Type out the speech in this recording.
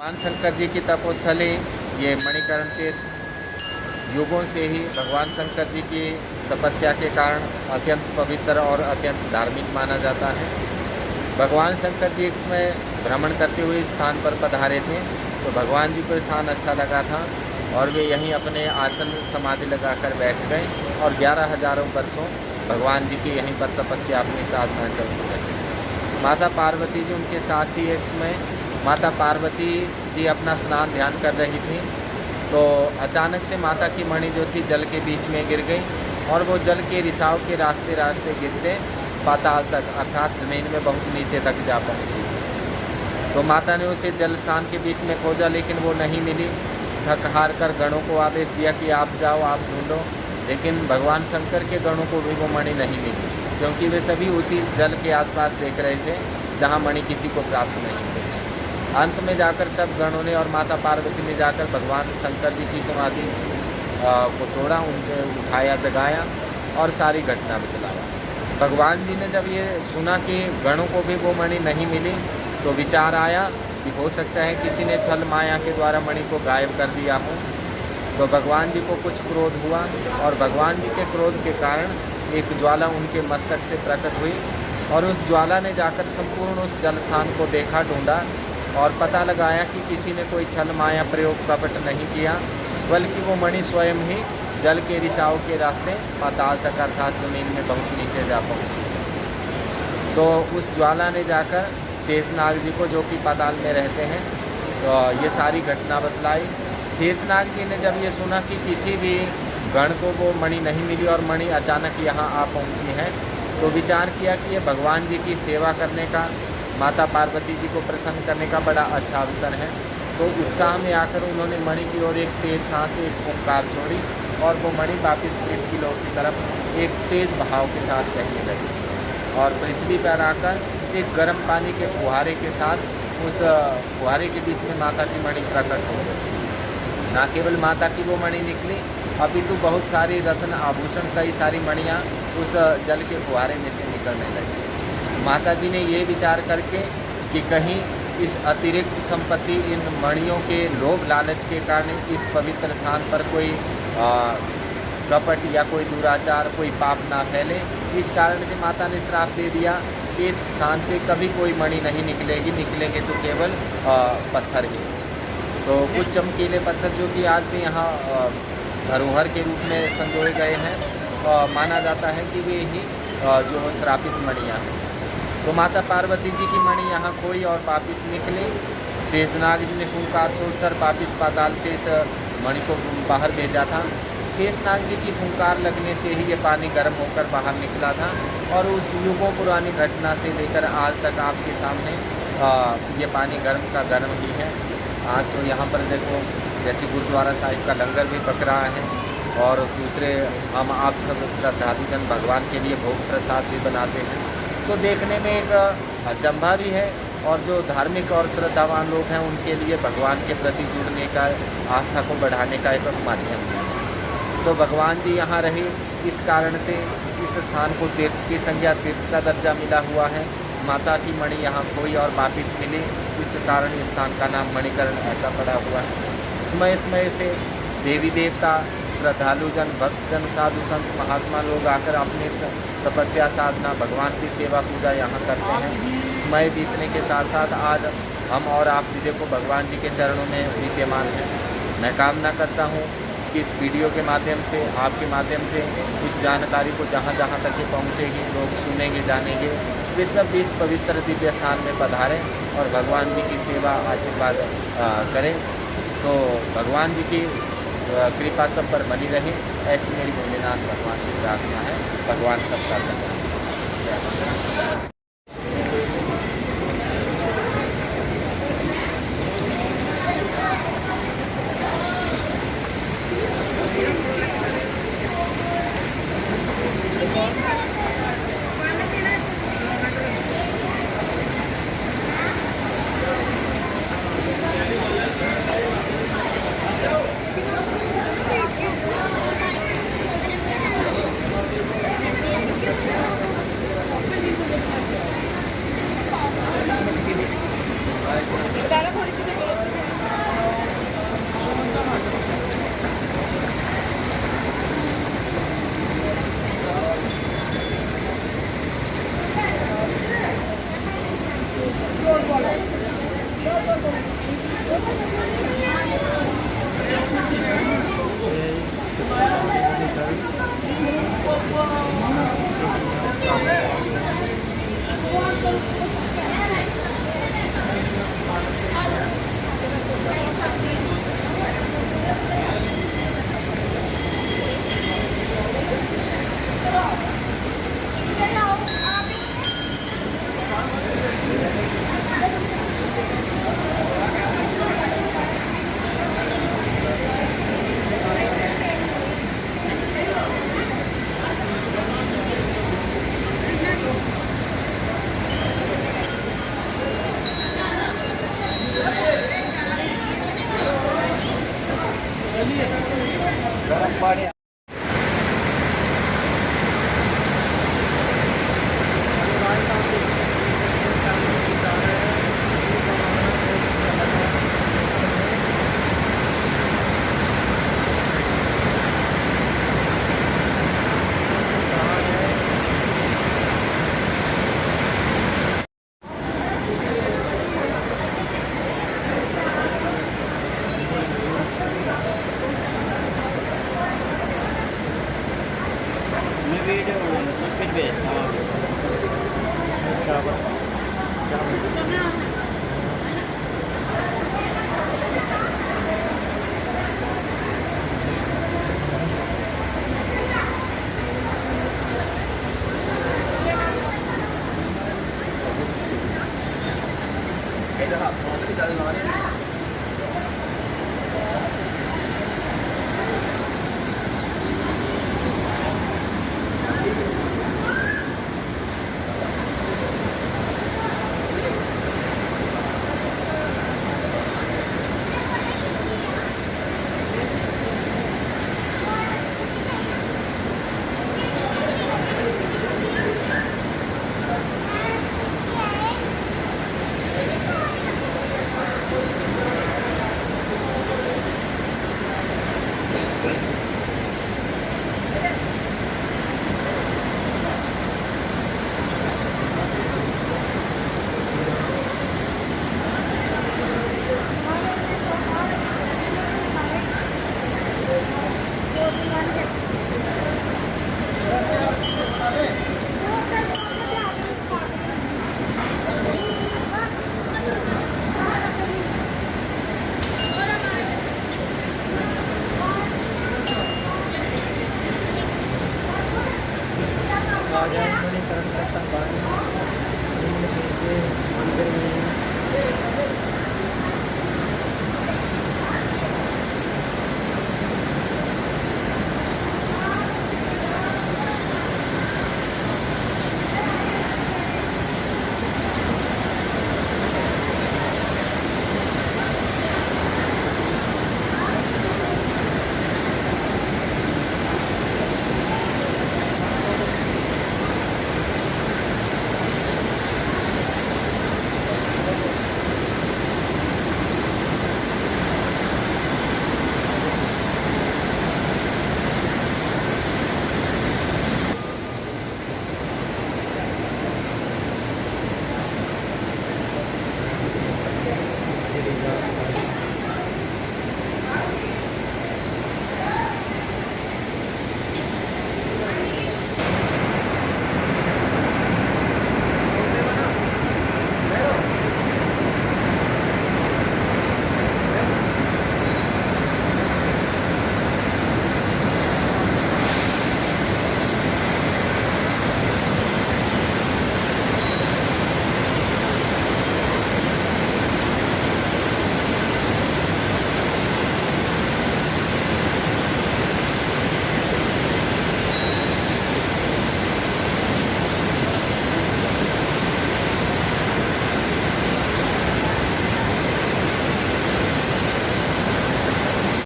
भगवान शंकर जी की तपोस्थली ये मणिकर्ण तीर्थ युगों से ही भगवान शंकर जी की तपस्या के कारण अत्यंत पवित्र और अत्यंत धार्मिक माना जाता है। भगवान शंकर जी इसमें भ्रमण करते हुए इस स्थान पर पधारे थे, तो भगवान जी को स्थान अच्छा लगा था और वे यहीं अपने आसन समाधि लगाकर बैठ गए और 11,000 वर्षों भगवान जी की यहीं पर तपस्या अपनी साधना चलती रही। माता पार्वती जी उनके साथ ही एक समय माता पार्वती जी अपना स्नान ध्यान कर रही थी, तो अचानक से माता की मणि जो थी जल के बीच में गिर गई और वो जल के रिसाव के रास्ते रास्ते गिरते पाताल तक अर्थात ज़मीन में बहुत नीचे तक जा पहुँची। तो माता ने उसे जल स्थान के बीच में खोजा, लेकिन वो नहीं मिली। थक हार कर गणों को आदेश दिया कि आप जाओ, आप ढूंढो, लेकिन भगवान शंकर के गणों को भी वो मणि नहीं मिली, क्योंकि वे सभी उसी जल के आसपास देख रहे थे जहाँ मणि किसी को प्राप्त नहीं हुई। अंत में जाकर सब गणों ने और माता पार्वती ने जाकर भगवान शंकर जी की समाधि को तोड़ा, उनसे उठाया, जगाया और सारी घटना बतलाया। भगवान जी ने जब ये सुना कि गणों को भी वो मणि नहीं मिली, तो विचार आया कि हो सकता है किसी ने छल माया के द्वारा मणि को गायब कर दिया हो। तो भगवान जी को कुछ क्रोध हुआ और भगवान जी के क्रोध के कारण एक ज्वाला उनके मस्तक से प्रकट हुई और उस ज्वाला ने जाकर संपूर्ण उस जल स्थान को देखा, ढूंढा और पता लगाया कि किसी ने कोई छल माया प्रयोग कपट नहीं किया, बल्कि वो मणि स्वयं ही जल के रिसाव के रास्ते पाताल तक अर्थात ज़मीन में बहुत नीचे जा पहुँची। तो उस ज्वाला ने जाकर शेषनाग जी को, जो कि पाताल में रहते हैं, तो ये सारी घटना बतलाई। शेषनाग जी ने जब ये सुना कि किसी भी गण को वो मणि नहीं मिली और मणि अचानक यहाँ आ पहुँची है, तो विचार किया कि ये भगवान जी की सेवा करने का, माता पार्वती जी को प्रसन्न करने का बड़ा अच्छा अवसर है। तो उत्साह में आकर उन्होंने मणि की ओर एक तेज सांस, एक ओंकार छोड़ी और वो मणि वापिस पृथ्वी की लोक की तरफ एक तेज़ बहाव के साथ बहने लगी और पृथ्वी पर आकर एक गर्म पानी के फुहारे के साथ उस फुहारे के बीच में माता की मणि प्रकट हो गई। न केवल माता की वो मणि निकली, अपितु बहुत सारी रत्न आभूषण, कई सारी मणियाँ उस जल के फुहारे में से निकलने लगी। माता जी ने ये विचार करके कि कहीं इस अतिरिक्त संपत्ति, इन मणियों के लोभ लालच के कारण इस पवित्र स्थान पर कोई कपट या कोई दुराचार, कोई पाप ना फैले, इस कारण से माता ने श्राप दे दिया कि इस स्थान से कभी कोई मणि नहीं निकलेगी, निकलेंगे तो केवल पत्थर ही। तो कुछ चमकीले पत्थर जो कि आज भी यहाँ धरोहर के रूप में संजोए गए हैं, माना जाता है कि वे ही जो श्रापित मणियाँ हैं। तो माता पार्वती जी की मणि यहाँ खोई और वापिस निकली। शेषनाग जी ने फूंकार छोड़कर वापिस पाताल से इस मणि को बाहर भेजा था। शेषनाग जी की फूंकार लगने से ही ये पानी गर्म होकर बाहर निकला था और उस युगों पुरानी घटना से लेकर आज तक आपके सामने ये पानी गर्म का गर्म ही है। आज तो यहाँ पर देखो, जैसे गुरुद्वारा साहिब का लंगर भी पक रहा है और दूसरे हम आप सब श्रद्धालुजन भगवान के लिए भोग प्रसाद भी बनाते हैं, तो देखने में एक अचंभा भी है और जो धार्मिक और श्रद्धावान लोग हैं उनके लिए भगवान के प्रति जुड़ने का, आस्था को बढ़ाने का एक माध्यम भी है। तो भगवान जी यहाँ रहे, इस कारण से इस स्थान को तीर्थ की संज्ञा, तीर्थ का दर्जा मिला हुआ है। माता की मणि यहाँ खोई और वापिस मिली, इस कारण इस स्थान का नाम मणिकर्ण ऐसा पड़ा हुआ है। समय समय से देवी देवता, श्रद्धालुजन, भक्तजन, साधु संत, महात्मा लोग आकर अपनी तपस्या, साधना, भगवान की सेवा, पूजा यहाँ करते हैं। समय बीतने के साथ साथ आज हम और आप भी देखो भगवान जी के चरणों में विद्यमान हैं। मैं कामना करता हूँ कि इस वीडियो के माध्यम से, आपके माध्यम से इस जानकारी को जहाँ जहाँ तक ये पहुँचेगी, लोग सुनेंगे, जानेंगे, वे सब भी इस पवित्र दिव्य स्थान में पधारें और भगवान जी की सेवा, आशीर्वाद करें। तो भगवान जी की कृपा सब पर बनी रहे, ऐसी मेरी भोलेनाथ भगवान से प्रार्थना है। भगवान सबका कल्याण। गरम पानी